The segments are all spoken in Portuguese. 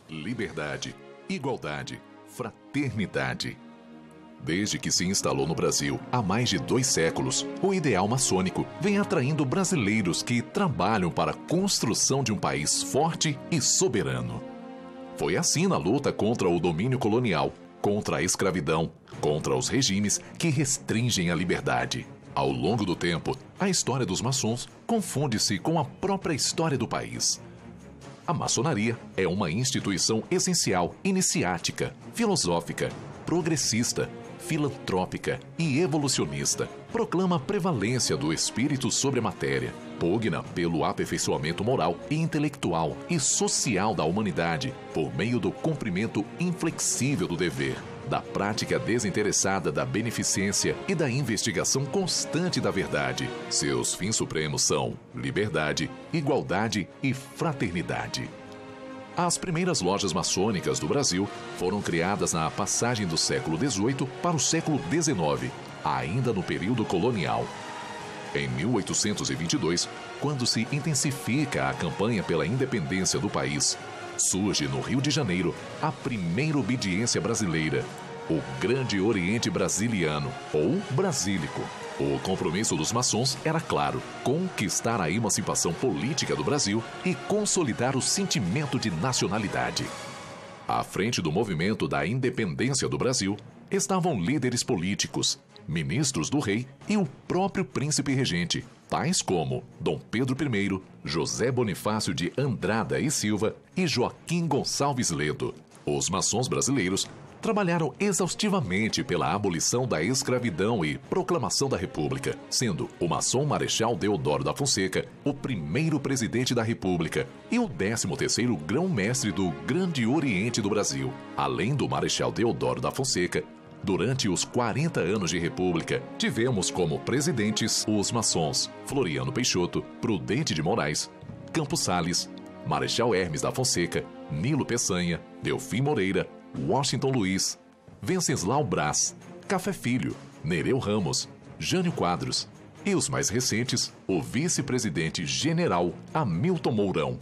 liberdade, igualdade, fraternidade. Desde que se instalou no Brasil há mais de 2 séculos, o ideal maçônico vem atraindo brasileiros que trabalham para a construção de um país forte e soberano. Foi assim na luta contra o domínio colonial, contra a escravidão, contra os regimes que restringem a liberdade. Ao longo do tempo, a história dos maçons confunde-se com a própria história do país. A maçonaria é uma instituição essencial, iniciática, filosófica, progressista, filantrópica e evolucionista. Proclama a prevalência do espírito sobre a matéria, pugna pelo aperfeiçoamento moral e intelectual e social da humanidade por meio do cumprimento inflexível do dever, da prática desinteressada da beneficência e da investigação constante da verdade. Seus fins supremos são liberdade, igualdade e fraternidade. As primeiras lojas maçônicas do Brasil foram criadas na passagem do século XVIII para o século XIX, ainda no período colonial. Em 1822, quando se intensifica a campanha pela independência do país, surge no Rio de Janeiro a primeira obediência brasileira, o Grande Oriente Brasiliano, ou Brasílico. O compromisso dos maçons era claro: conquistar a emancipação política do Brasil e consolidar o sentimento de nacionalidade. À frente do movimento da independência do Brasil estavam líderes políticos, ministros do rei e o próprio príncipe regente, tais como Dom Pedro I, José Bonifácio de Andrada e Silva e Joaquim Gonçalves Ledo. Os maçons brasileiros trabalharam exaustivamente pela abolição da escravidão e proclamação da República, sendo o maçom Marechal Deodoro da Fonseca o primeiro presidente da República e o 13º grão-mestre do Grande Oriente do Brasil. Além do Marechal Deodoro da Fonseca, durante os 40 anos de República, tivemos como presidentes os maçons Floriano Peixoto, Prudente de Moraes, Campos Sales, Marechal Hermes da Fonseca, Nilo Peçanha, Delfim Moreira, Washington Luiz, Venceslau Braz, Café Filho, Nereu Ramos, Jânio Quadros e os mais recentes, o vice-presidente general Hamilton Mourão.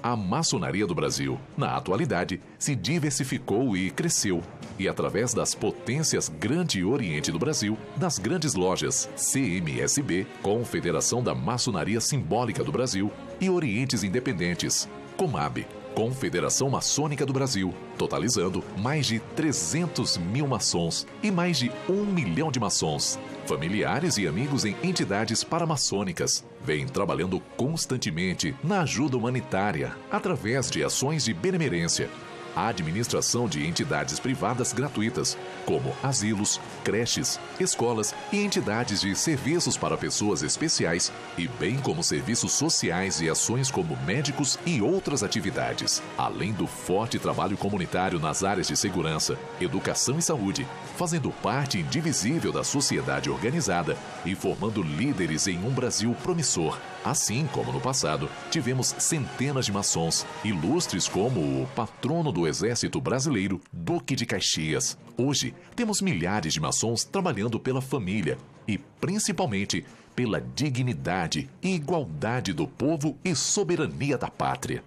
A maçonaria do Brasil, na atualidade, se diversificou e cresceu, e através das potências Grande Oriente do Brasil, das grandes lojas CMSB, Confederação da Maçonaria Simbólica do Brasil, e Orientes Independentes, Comab, Confederação Maçônica do Brasil, totalizando mais de 300 mil maçons e mais de 1 milhão de maçons, familiares e amigos em entidades paramaçônicas, vêm trabalhando constantemente na ajuda humanitária através de ações de benemerência, a administração de entidades privadas gratuitas, como asilos, creches, escolas e entidades de serviços para pessoas especiais, e bem como serviços sociais e ações como médicos e outras atividades, além do forte trabalho comunitário nas áreas de segurança, educação e saúde, fazendo parte indivisível da sociedade organizada e formando líderes em um Brasil promissor. Assim como no passado, tivemos centenas de maçons, ilustres como o patrono do Exército Brasileiro, Duque de Caxias. Hoje, temos milhares de maçons trabalhando pela família e, principalmente, pela dignidade e igualdade do povo e soberania da pátria.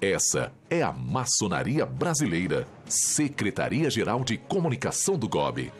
Essa é a Maçonaria Brasileira, Secretaria-Geral de Comunicação do GOB.